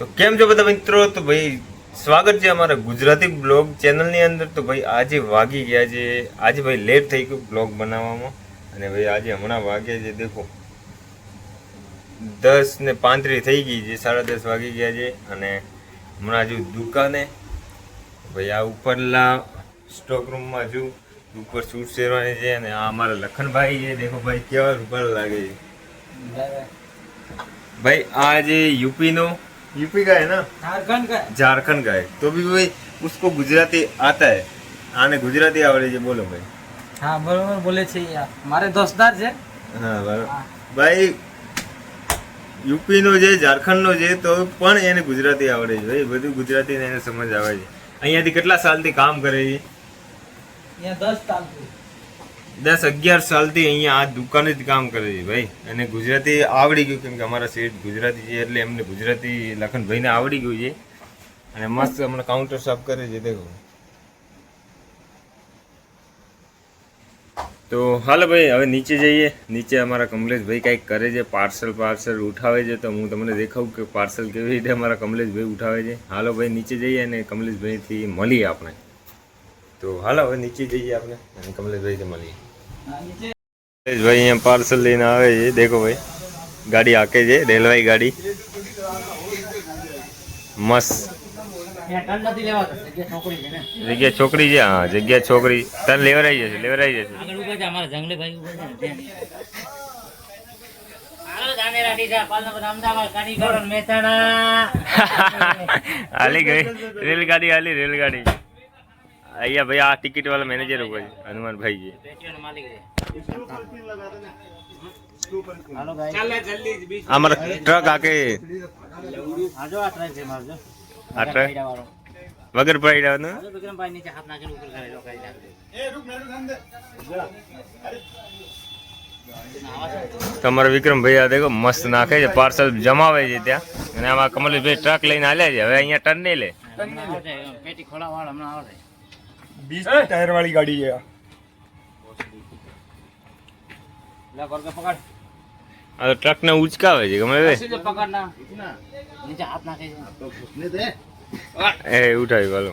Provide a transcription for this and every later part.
તો કેમ છો બધા મિત્રો? તો ભાઈ સ્વાગત છે અમારા ગુજરાતી બ્લોગ ચેનલની અંદર. તો ભાઈ આજે વાગી ગયા છે, આજે ભાઈ લેટ થઈ ગયું બ્લોગ બનાવવામાં. અને ભાઈ આજે હમણાં વાગ્યા છે, દેખો 10:35 થઈ ગઈ છે, 10:30 વાગી ગયા છે. અને હમણાં હજુ દુકાને ભાઈ આ ઉપરલા સ્ટોક રૂમમાં છું, ઉપર શૂટ શેરવાની છે. અને આ અમારા લખનભાઈ છે, દેખો ભાઈ કેવા રૂપાળ લાગે છે भाई। आज यूपी नो यूपी का है ना, झारखंड का है, तो भी भाई उसको गुजराती आता है। आने गुजराती आवड़े છે, બોલો ભાઈ। હા બરોબર બોલે છે યાર, મારે દોસ્તદાર છે। હા બરોબર ભાઈ, યુપી નો છે, ઝારખંડ નો છે, તો પણ એને ગુજરાતી આવડે છે ભાઈ, બધું ગુજરાતી ને એને સમજ આવે છે। અહીંયાથી કેટલા સાલથી કામ કરે છે? અહીંયા 10 સાલથી 10-11 સાલથી અહીંયા આ દુકાને જ કામ કરે છે ભાઈ। અને ગુજરાતી આવડી ગયું, કેમ કે અમારા શેઠ ગુજરાતી છે એટલે એમને ગુજરાતી લખનભાઈને આવડી ગયું છે। અને મસ્ત હમણાં કાઉન્ટર સાફ કરે છે, દેખો। તો હાલો ભાઈ, હવે નીચે જઈએ। નીચે અમારા કમલેશભાઈ કંઈક કરે છે, પાર્સલ ઉઠાવે છે, તો હું તમને દેખાવું કે પાર્સલ કેવી રીતે અમારા કમલેશભાઈ ઉઠાવે છે। હાલો ભાઈ નીચે જઈએ અને કમલેશભાઈથી મળીએ આપણે। તો હાલો હવે નીચે જઈએ આપણે અને કમલેશભાઈથી મળીએ। ભાઈ અહીંયા પાર્સલ લઈને આવે છે, દેખો ભાઈ ગાડી હાકે છે, રેલવે ગાડી મસ્ત। જગ્યા છોકરી છે, હા જગ્યા છોકરી તને લેવરાઈ જશે, લેવરાઈ જશે। હાલી ગઈ રેલગાડી, હાલી રેલગાડી। અહીંયા ભાઈ આ ટિકિટ વાળા મેનેજર ઉપર છે, હનુમાન ભાઈ છે। અમારા ટ્રક આકે આ ટ્રક વગર પડી જવાનું। તમારો વિક્રમભાઈ આ દેખો મસ્ત નાખે છે, પાર્સલ જમાવે છે ત્યાં। અને આમાં કમલેશભાઈ ટ્રક લઈને હાલ્યા છે, હવે અહીંયા ટર્ન નહીં લે। 20 टायर वाली गाड़ी है। આ તો ટ્રક ને ઉચકાવે છે, ગમે એ ઉઠાવી વાલો।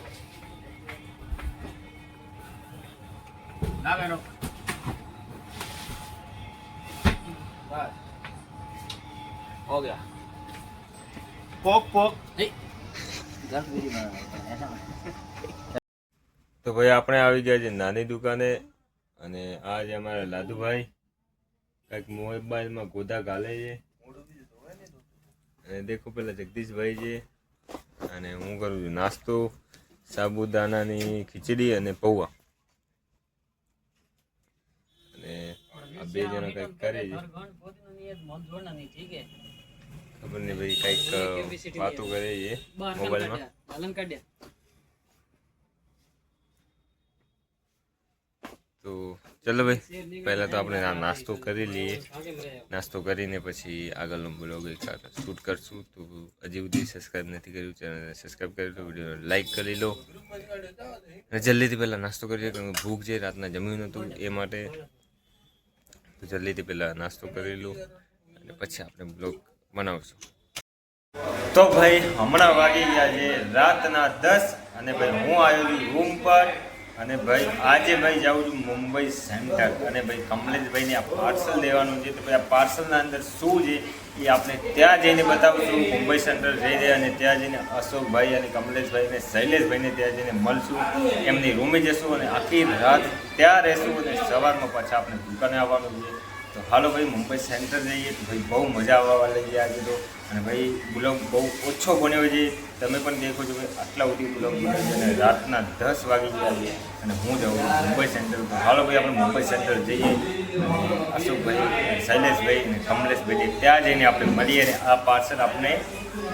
हो गया पोक पोक તો ભાઈ આપણે આવી ગયા છે નાની દુકાને। અને આ છે અમારા લાદુભાઈ, કંઈક મોબાઈલમાં ગોદા ગાલે છે। અને દેખો પેલા જગદીશભાઈ છે, અને હું કરું છું નાસ્તો, સાબુદાનાની ખીચડી અને પૌવા। અને આ બે જણા કંઈક કરે છે, ખબર નહીં ભાઈ, કંઈક વાતો કરે છે મોબાઈલમાં। તો ચલો ભાઈ, પહેલાં તો આપણે આ નાસ્તો કરી લઈએ। નાસ્તો કરીને પછી આગળનો બ્લોગ એક શૂટ કરશું। તો હજી સુધી સબસ્ક્રાઈબ નથી કર્યું, ચેનલને સબસ્ક્રાઈબ કરી લો, વિડીયોને લાઈક કરી લો, અને જલ્દીથી પહેલાં નાસ્તો કરી લો, કારણ કે ભૂખ છે, રાતના જમ્યું નહોતું એ માટે। તો જલ્દીથી પહેલાં નાસ્તો કરી લો અને પછી આપણે બ્લોગ બનાવશું। તો ભાઈ હમણાં વાગી ગયા છે રાતના 10, અને ભાઈ હું આવ્યો છું રૂમ પર। અને ભાઈ આજે ભાઈ જાઉં છું મુંબઈ સેન્ટર, અને ભાઈ કમલેશભાઈને આ પાર્સલ લેવાનું છે। તો ભાઈ આ પાર્સલના અંદર શું છે એ આપણે ત્યાં જઈને બતાવશું, મુંબઈ સેન્ટર જઈને। અને ત્યાં જઈને અશોકભાઈ અને કમલેશભાઈ અને શૈલેષભાઈને ત્યાં જઈને મળશું, એમની રૂમે જશું અને આખી રાત ત્યાં રહેશું, અને સવારમાં પાછા આપણે દુકાને આવવાનું છે। તો હાલો ભાઈ મુંબઈ સેન્ટર જઈએ। તો ભાઈ બહુ મજા આવવા લાગી છે આજે તો। અને ભાઈ બ્લોગ બહુ ઓછો બન્યો છે, તમે પણ દેખો છો ભાઈ આટલા સુધી બ્લોગ બન્યો છે, અને રાતના 10 વાગી ગયા છે, અને હું જાઉં છું મુંબઈ સેન્ટર। તો હાલો ભાઈ આપણે મુંબઈ સેન્ટર જઈએ, અને અશોકભાઈ, શૈલેષભાઈ અને કમલેશભાઈ ત્યાં જઈને આપણે મળીએ, અને આ પાર્સલ આપણે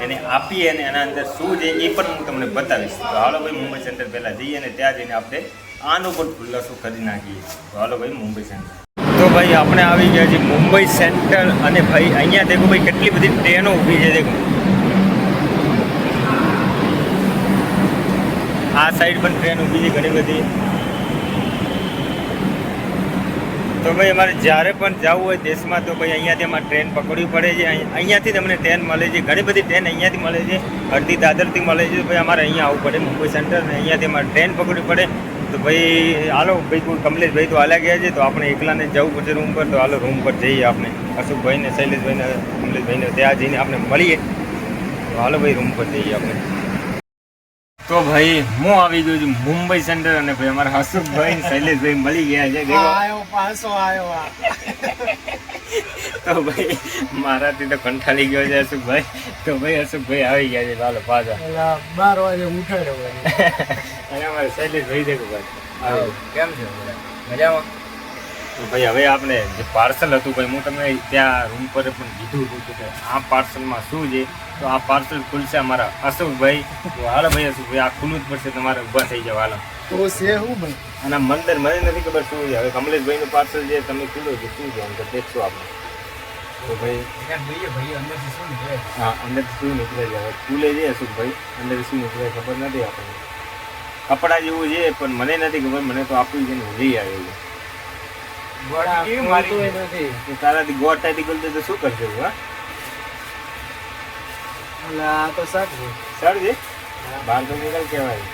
એને આપીએ, અને એના અંદર શું છે એ પણ હું તમને બતાવીશ। તો હાલો ભાઈ મુંબઈ સેન્ટર પહેલાં જઈએ, અને ત્યાં જઈને આપણે આનો પણ ખુલાસો કરી નાખીએ। તો હાલો ભાઈ મુંબઈ સેન્ટર। તો ભાઈ આપણે આવી ગયા છીએ મુંબઈ સેન્ટર, અને ભાઈ અહીંયા દેખો ભાઈ કેટલી બધી ટ્રેનો ઊભી છે, દેખો આ સાઈડ પણ ટ્રેન ઊભી છે ઘણી બધી। તો ભાઈ અમારે જ્યારે પણ જવું હોય દેશમાં તો ભાઈ અહીંયાથી અમારે ટ્રેન પકડવી પડે છે. અહીંયાથી જ અમને ટ્રેન મળે છે. ઘણી બધી ટ્રેન અહીંયાથી મળે છે, અડધી દાદરથી મળે છે. ભાઈ અમારે અહીંયા આવવું પડે મુંબઈ સેન્ટર, અને અહીંયાથી અમારે ટ્રેન પકડવી પડે. તો ભાઈ હાલો ભાઈ કોઈ કમલેશભાઈ તો હાલ્યા ગયા છે, તો આપણે એકલાને જવું પડશે રૂમ પર. તો હાલો રૂમ પર જઈએ આપણે, અશોકભાઈને, શૈલેષભાઈને, કમલેશભાઈને ત્યાં જઈને આપણે મળીએ. તો હાલો ભાઈ રૂમ પર જઈએ આપણે. તો ભાઈ હું આવી ગયો છું મુંબઈ સેન્ટર, અને ભાઈ અમારા હસુખભાઈ શૈલેષભાઈ મળી ગયા છે. તો ભાઈ મારાથી તો કંટાળી ગયો છે હસુખભાઈ. તો ભાઈ હસુખભાઈ આવી ગયા છે. ચાલો પાછા 12 વાગે ઉઠાડ્યો. અને અમારે શૈલેષભાઈ દેખો ભાઈ કેમ છે? મજામાં? તો ભાઈ હવે આપણે જે પાર્સલ હતું ભાઈ, હું તમને ત્યાં રૂમ પર પણ કીધું હતું કે આ પાર્સલમાં શું છે. તો આ પાર્સલ ખુલશે અમારા અશોકભાઈ. તો હાલો ભાઈ અશોકભાઈ, આ ખુલવું જ પડશે, તમારે ઊભા થઈ જાવ હાલો. તો છે હું ભાઈ? અને મંદર મને નથી ખબર શું છે. હવે કમલેશભાઈનું પાર્સલ છે, તમે ખુલ્લો છે શું છે અંદર દેખશું આપણે. તો ભાઈ અંદરથી શું નીકળે? હા, અંદરથી શું નીકળે છે હવે ખુલે છે અશોકભાઈ, અંદરથી શું નીકળે ખબર નથી આપણને. કપડા જેવું છે પણ મને નથી ખબર, મને તો આપ્યું છે ને લઈ આવ્યો છે. તારાથી ગોળ ટાઈટી ગલતો તો શું કરશે તું? હા તો સર સર છે બાર તો નીકળ કહેવાય,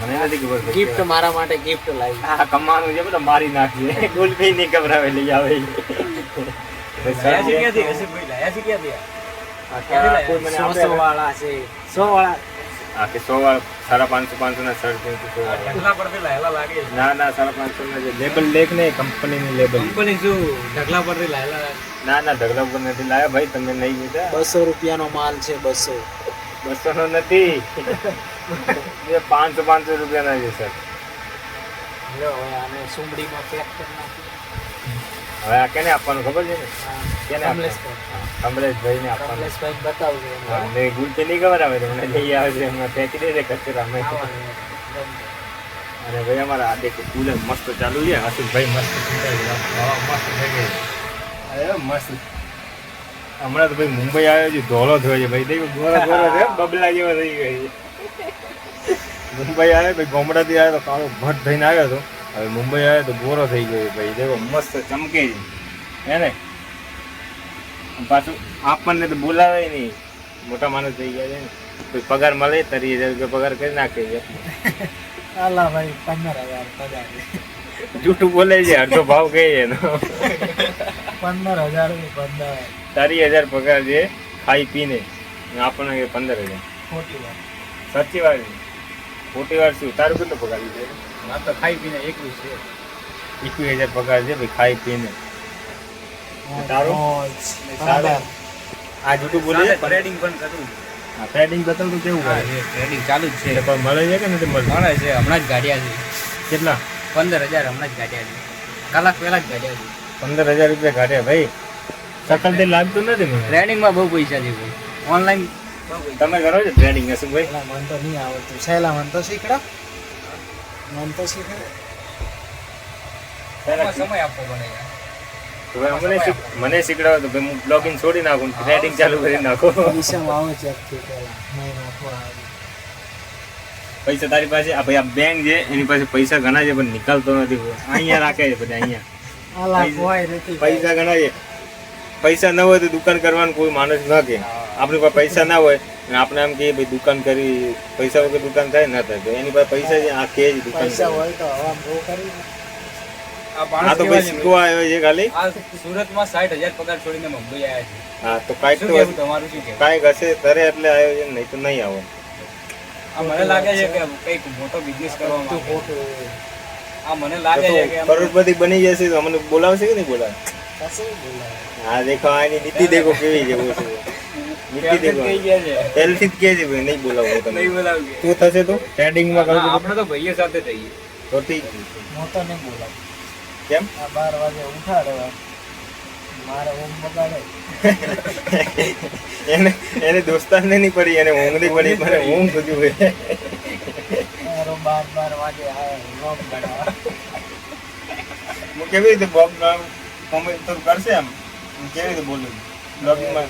મને નથી ખબર. ગિફ્ટ મારા માટે ગિફ્ટ લાવી. હા કમાવાનું છે બધા મારી નાખીએ. ગુલફી નહીં ખબરાવે લઈ આવે. વાળા છે 100 વાળા. હા કે 100 વાળા 550 ના શર્ટ છે. ના ના 550 ના લેબલ લેખ નહીં, કંપનીની લેબલ. કંપની શું ઢગલા પરથી લાયેલા? ના ના ઢગલા પર નથી લાયા ભાઈ, તમે નહીં લીધા. 200 રૂપિયાનો માલ છે. 200 નો નથી. 500 રૂપિયાના છે સર. આને સુમડીમાં પેક કરી નાખી. હવે આ કેને આપવાનું ખબર છે ને? કેને કમલેશભાઈ ને આપવાનું. કમલેશભાઈ બતાવજો. હા ને ગુલફી નહીં ખબર આવે મને લઈ આવે છે, એમાં ફેંકી દે છે કચરામાં. અને ભાઈ અમારા આ દેખો કુલર મસ્ત ચાલુ છે. હસુભાઈ મસ્ત મસ્ત થઈ ગઈ. અરે મસ્ત. હમણાં તો ભાઈ મુંબઈ આવ્યો છે, ધોળો થયો છે ભાઈ. દેખો ગોરો ગોરો છે, બબલા જેવો થઈ ગયો છે. મુંબઈ આવ્યો ભાઈ, ગોમડાથી આવ્યો તો કાળો ભટ્ટ થઈને આવ્યો હતો. હવે મુંબઈ આવ્યો તો ગોરો થઈ ગયો છે ભાઈ. દેખો મસ્ત ચમકે છે હે ને. પાછું આપણને તો બોલાવે નહીં, મોટા માણસ થઈ ગયા છે ને. કોઈ પગાર મળે 30,000 રૂપિયા પગાર કરી નાખે છે. અલા ભાઈ 15,000 પગાર. જૂઠું બોલે છે, અડધો ભાવ કહે છે એનો. 15,000 30,000 પગાર છે ખાઈ પીને, આપણને 15,000. ખોટી વાત. સાચી વાત છે. ખોટી વાત શું? તારું કેટલો પગાર છે? આ તો ખાઈ પીને 21 છે. 21,000 પગાર છે ભાઈ ખાઈ પીને. તારું આ જૂઠું બોલે છે. ટ્રેડિંગ પણ કરું. હા ટ્રેડિંગ બતાવતું કેવું કરે? ટ્રેડિંગ ચાલુ જ છે. પણ મળે છે કે નથી મળતું? મળે છે. હમણાં જ ગાડિયા છે. કેટલા? 15,000 હમણાં જ ગાડિયા છે. કલાક પહેલા જ ગાડિયા છે. 15,000 રૂપિયા કાઢ્યા ભાઈ. સકલથી લાગતું નથી મને. ટ્રેડિંગમાં બહુ પૈસા છે ભાઈ. ઓનલાઈન તમે કરો છો ટ્રેડિંગ હશું ભાઈ? મન તો નહીં આવડતું. સહેલા મન તો શીખડા. મન તો શીખડા. સમય આપવો પડે. તો ભાઈ મને શીખડાવો તો ભાઈ હું બ્લોગિંગ છોડી નાખું, ટ્રેડિંગ ચાલુ કરી નાખું. પૈસા તારી પાસે? આ ભાઈ આ બેંક છે એની પાસે પૈસા ઘણા છે પણ નીકળતો નથી. અહીંયા રાખે છે બધા અહીંયા. પૈસા ઘણા છે. પૈસા ન હોય તો દુકાન કરવાનું કોઈ માણસ ન કે. આપણી પાસે પૈસા ના હોય અને આપણે એમ કહીએ ભાઈ દુકાન કરી, પૈસા વગર દુકાન થાય ના થાય. તો એની પાસે પૈસા છે, આ કે જ દુકાન આ તો ભાઈ શીખવા આવ્યો છે ખાલી. સુરતમાં 60,000 પગાર છોડીને મુંબઈ આવ્યા છે. હા તો કાંઈક તો તમારું શું કહેવું? કાંઈક હશે ત્યારે એટલે આવ્યો છે, નહીં તો નહીં આવો. મને લાગે છે કે કઈક મોટો બિઝનેસ કરવામાં આ મને લાગે છે કે કરોડપતિ બની જશે તો અમને બોલાવશે કે નહીં બોલાવે? હા દેખો આની નીતિ દેખો કેવી છે. નીતિ દેખો પહેલથી જ કે છે ભાઈ નહીં બોલાવો તમે. નહીં બોલાવગે. શું થશે તો ટ્રેડિંગમાં કરજો આપણે તો ભાઈઓ સાથે જઈએ તો ઠીક. મોટો નહીં બોલાવ. કેમ? આ 12 વાગે ઉઠાડે મારે ઊંઘ બગાડે. એને દોસ્તારને નહીં પડી, એને ઊંઘ નહીં પડી, મને ઊંઘ થતું હોય. 12 વાગે લોક બનાવવા. હું કેવી રીતે બોબ કોમેન્ટ તો કરશે આમ કેવી રીતે બોલું બ્લોગિંગમાં?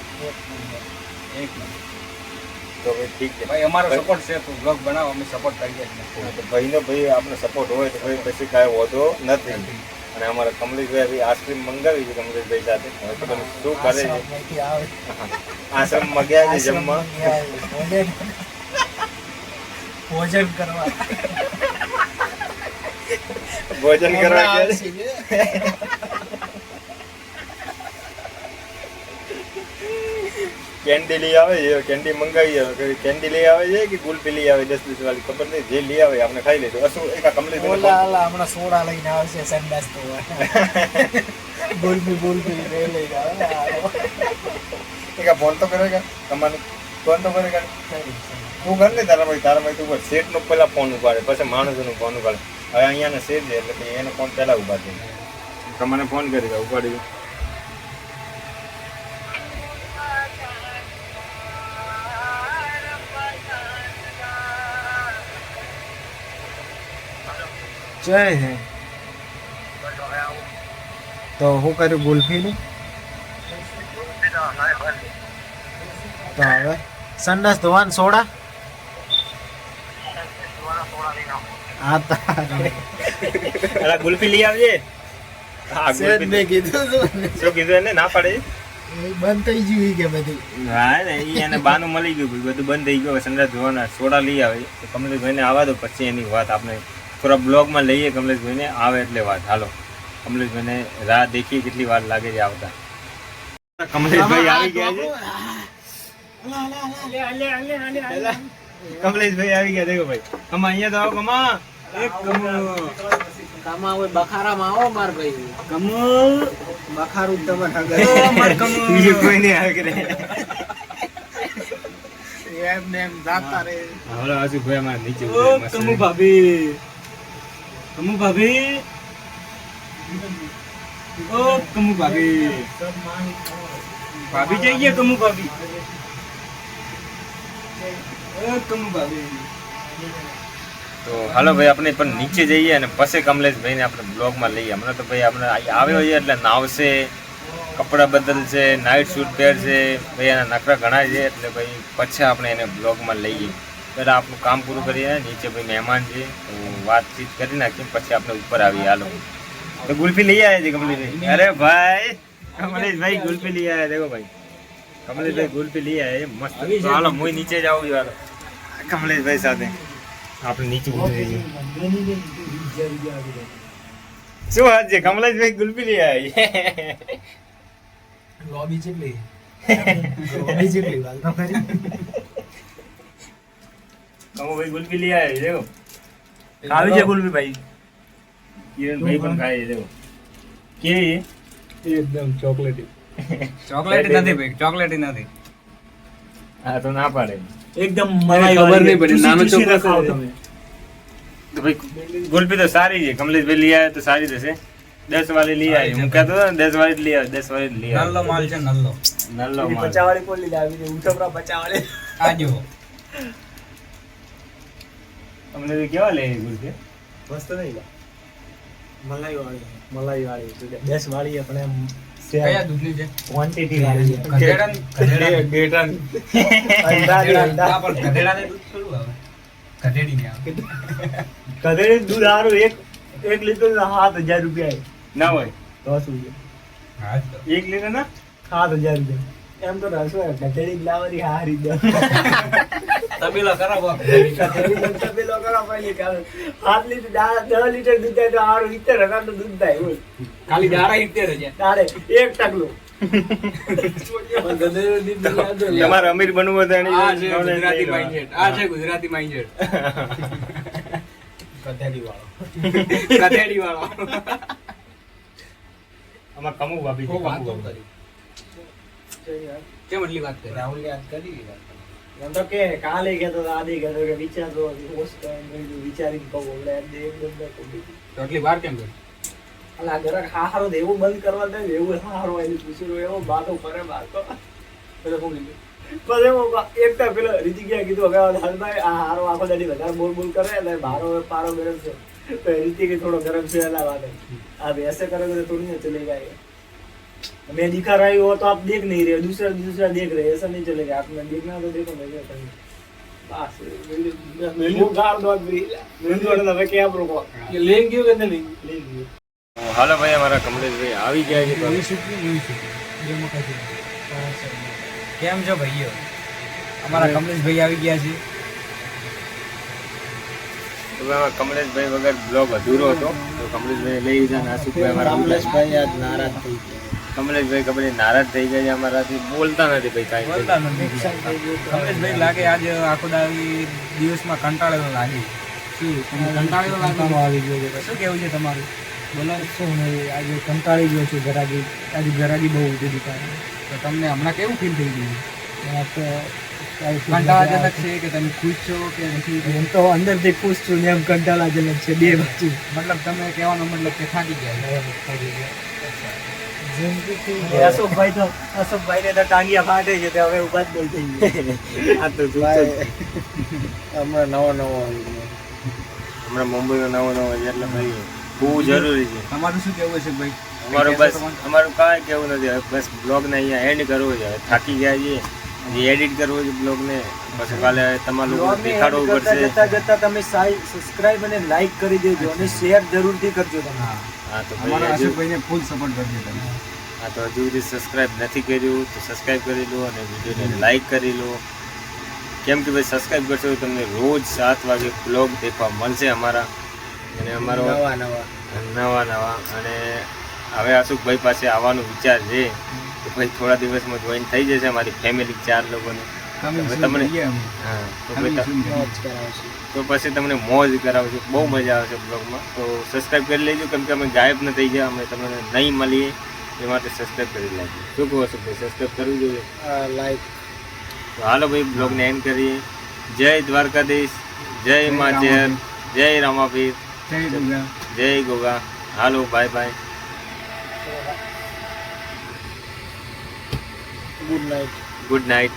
તો ભાઈ ઠીક છે ભાઈ, અમારો સપોર્ટ છે તો બ્લોગ બનાવો, અમે સપોર્ટ કરીએ છીએ. ભાઈનો ભાઈ આપણે સપોર્ટ હોય તો ભાઈ પછી કાંઈ હોતો નથી. અને અમારા કમલેશભાઈ આઈસ્ક્રીમ મંગાવી છે કમલેશભાઈ સાથે. હવે ખબર નહીં શું કરે છે. આશ્રમમાં ગયા છે જમવા. ભોજન કરવા ભોજન કરવા ગયા છે. કેન્ડી લઈ આવે છે, કેન્ડી મંગાવી આવે. કેન્ડી લઈ આવે છે કે ગુલપી લઈ આવે 10 વાળી ખબર નહીં, જે લઈ આવે આપણે ખાઈ લઈશું. અસુ એક કમલેશ હમણાં સોડા લઈને આવશે સંડાસ તો બોલબી લઈને આવે એક ફોન તો કરેગા તમારું ફોન તો કરેગા. તું કર ને તારા ભાઈ તું શેઠ નો પેલા ફોન ઉપાડે પછી માણસોનો ફોન ઉપાડે. હવે અહીંયા શેઠ છે એટલે એનો ફોન પેલા ઉપાડે. તમને ફોન કરી દો ઉપાડી દો. જય હે તો હું કર્યું ગુલ્ફીનું તો હવે સંડાસ ધોવાન સોડા હા અલા ગુલ્ફી લઈ આવજે. હા ગુલ્ફી મેં કીધું શું કીધું એને ના પાડે બંધ થઈ ગયું કે બધું. હા ને ઈ એને બાનું મળી ગયું બધું બંધ થઈ ગયું. સંડાસ ધોવાના સોડા લઈ આવે તો કમલેશભાઈને આવવા દો પછી એની વાત આપણે થોડા બ્લોગમાં લઈએ. કમલેશભાઈને આવે એટલે વાત. હાલો કમલેશભાઈને રાહ દેખીએ કેટલી વાર લાગે છે આવતા. કમલેશભાઈ આવી ગયા છે. કમલેશભાઈ આવી ગયા. દેખો ભાઈ કમા અહીંયા તો આવો કમા. એક કામા હોય બખારામાં આવો માર ભાઈ કમો બખારું તમારા બીજું કોઈ નહીં આવે કરે. એમ ને એમ જાતા રે. હાલો આજુ ભાઈ અમારે નીચે કમુ ભાભી કમુ ભાભી ઓ કમુ ભાભી ભાભી જઈએ કમુ ભાભી ઓ કમુ ભાભી. તો હાલો ભાઈ આપણે પણ નીચે જઈએ અને પછી કમલેશભાઈને આપણે બ્લોગમાં લઈએ. હમણાં તો ભાઈ આપણે આવ્યો છે એટલે નાવશે, કપડાં બદલશે, નાઇટ શૂટ પહેરશે. ભાઈ એના નખરા ઘણા છે એટલે ભાઈ પછી આપણે એને બ્લોગમાં લઈએ. પહેલાં આપણું કામ પૂરું કરીએ. નીચે ભાઈ મહેમાન છે તો વાતચીત કરી નાખીએ પછી આપણે ઉપર આવીએ. હાલો તો ગુલ્ફી લઈ આવ્યા છે કમલેશભાઈ. અરે ભાઈ કમલેશભાઈ ગુલ્ફી લઈ આવ્યા. દેખો ભાઈ કમલેશભાઈ ગુલ્ફી લઈ આવ્યા મસ્ત. તો હાલો હું નીચે જ આવું છું. હાલો કમલેશભાઈ સાથે આપણે નીચે ઉતરી જઈએ. શું વાત છે કમલેશભાઈ ગુલ્ફી લઈ આવી. લોબી જેટલી વાત તો કરી કમોભાઈ ગુલ્ફી લઈ આવી. દેખો ખાવી છે ગુલ્ફી ભાઈ. કિરણભાઈ પણ ખાય છે. દેખો કેવી એકદમ ચોકલેટી ચોકલેટી નથી ભાઈ, ચોકલેટી નથી. હા તો ના પાડે. એકદમ ખબર નહીં પડી નાનો છોકરો ખાઓ તમે. તો ભાઈ ગુલ્ફી તો સારી છે. કમલેશભાઈ લઈ આવે તો સારી થશે. 10 વાળી લઈ આવી. હું કહેતો હતો ને 10 વાળી લઈ આવે. 10 વાળી લઈ આવે. નલ્લો માલ છે, નલ્લો. નલ્લો માલ. 50 વાળી કોણ લીધા આવી ઉઠમરા 50 વાળી આ જો કમલેશભાઈ કેવા લે ગુલ્ફી? મસ્ત નહીં મલાઈ વાળી 10 વાળી પણ એમ કયા દૂધની છે? ક્વોન્ટિટી વાળી છે. ગધેડા અંડા ના, પણ ગધેડાને દૂધ થોડું આવે, ગધેડી ને આવે. કદે દૂધ હારું એક લીટર 7000 રૂપિયા ના હોય તો શું છે હા તો 1 લીટર ના 7000 રૂપિયા એમ તો રસો ગધેડી લાવરી હારી દે તબેલો કરાવો. તબેલો કરો પહેલી કાલ 7 લીટર 10 લીટર દૂધ થાય તો હારું 70,000 તો દૂધ થાય બોલ ખાલી દાડા 70,000. તારે એક ટકલું તમારે અમીર બનવું હોય તો એની આ છે knowledge ગુજરાતી લઈ લો. mindset. આ છે ગુજરાતી mindset. ગધેડી વાળો ગધેડી વાળો. આમાં કમુ ભાભી છે, બહુ વાત કમુ તો ભાભી. કરી. કેમ એટલી વાત કરી? રાહુલ યાદ કરી એમ તો કે કાલે કહેતો હતો આદિ કહેતો કે વિચારતો વિચારી કહું એટલે એકદમ તો એટલી વાર કેમ કરી? અલા ઘરે હારો એવું બંધ કરવા દે એવું હારો એની પૂછ્યું એવો બાતો કરે બાતો એટલે હું કીધું પછી હું એક તો પેલો રીતિકિયા કીધું હવે હલભાઈ આ હારો આખો દાડી વધારે બોલ બોલ કરે એટલે મારો પારો ગરમ છે તો રીતિકે થોડો ગરમ છે એલા વાતે आप ऐसे करोगे तो थोड़ी ना चलेगा ये मैं दिखा रही हो तो आप देख नहीं रहे दूसरा देख रहे ऐसा नहीं चलेगा आपने देखना तो देखो मैं क्या करूं बस मैं गाड़ दो अभी मैं तो હવે કે આપ લોકો લેન ગયો કે નહીં? લઈ ગયો હાલો ભાઈ અમારા કમલેશભાઈ આવી ગયા છે તો કેમ છો ભાઈઓ? અમારા કમલેશભાઈ આવી ગયા છે. હવે આમાં કમલેશભાઈ વગર બ્લોગ અધૂરો હતો તો કમલેશભાઈ લઈ લીધા. નાસુકભાઈ અમારા કમલેશભાઈ આજ નારાજ થઈ ગયા. કમલેશભાઈ કમલે નારાજ થઈ ગયા છે અમારાથી, બોલતા નથી ભાઈ કાંઈ. બોલતા નથી. કમલેશભાઈ લાગે આજે આખો દિવસમાં કંટાળેલો લાગે. શું કંટાળેલો આવી ગયો છે? શું કેવું છે તમારું? બોલો. શું નહીં, આજે કંટાળી ગયો છું. આજે ગરાગી બહુ ઉઠી દુકાને. તો તમને હમણાં કેવું ફીલ થઈ ગયું? કંટાળાજનક છે કે તમે ખુશ છો કે નથી? હું તો અંદરથી ખુશ છું ને એમ કંટાળાજનક છે, બે બાજુ. મતલબ તમે કહેવાનો મતલબ કે થાકી ગયા. અશોકભાઈને તો ટાંગિયા ફાટે છે તે હવે ઉભા જ નહીં થઈ ગયા. આ તો હમણાં મુંબઈનો નવો છે એટલે ભાઈ બહુ જરૂરી છે. તમારું શું કેવું છે ભાઈ? અમારું કાંઈ કેવું નથી. હવે બસ બ્લોગને અહીંયા એન્ડ કરવો છે. હવે થાકી ગયા છીએ, જે એડિટ કરવો છે બ્લોગને, પછી કાલે તમારા લોકો દેખાડવું પડશે. જતા તમે સબસ્ક્રાઇબ અને લાઈક કરી દેજો અને શેર જરૂરથી કરજો તમે. હા તો અમારા ભાઈ હજુ અશોકભાઈને ફૂલ સપોર્ટ કરજો તમે. હા તો હજુ સુધી સબસ્ક્રાઇબ નથી કર્યું તો સબસ્ક્રાઇબ કરી લો અને વિડીયોને લાઈક કરી લો. કેમ કે ભાઈ સબસ્ક્રાઇબ કરશો તો તમને રોજ 7 વાગે બ્લોગ દેખવા મળશે અમારા. અને અમારો નવા અને હવે અશોકભાઈ પાસે આવવાનો વિચાર છે તો ભાઈ થોડા દિવસમાં જોઈન થઈ જશે અમારી ફેમિલી 4 લોકોને. તમને હા તો પછી તમને મોજ કરાવશું, બહુ મજા આવશે બ્લોગમાં. તો સબસ્ક્રાઇબ કરી લેજો કેમ કે અમે ગાયબ ન થઈ ગયા, અમે તમને નહીં મળીએ એ માટે સબસ્ક્રાઇબ કરી લેજો. શું કહો અશોકભાઈ, સબસ્ક્રાઇબ કરવું જોઈએ? લાઈક. તો હાલો ભાઈ બ્લોગને એન્ડ કરીએ. જય દ્વારકાધીશ, જય માચેર, જય રામાપીર, જય ગોગા. હાલો bye bye, good night. Good night,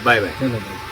bye bye. ચલો ભાઈ.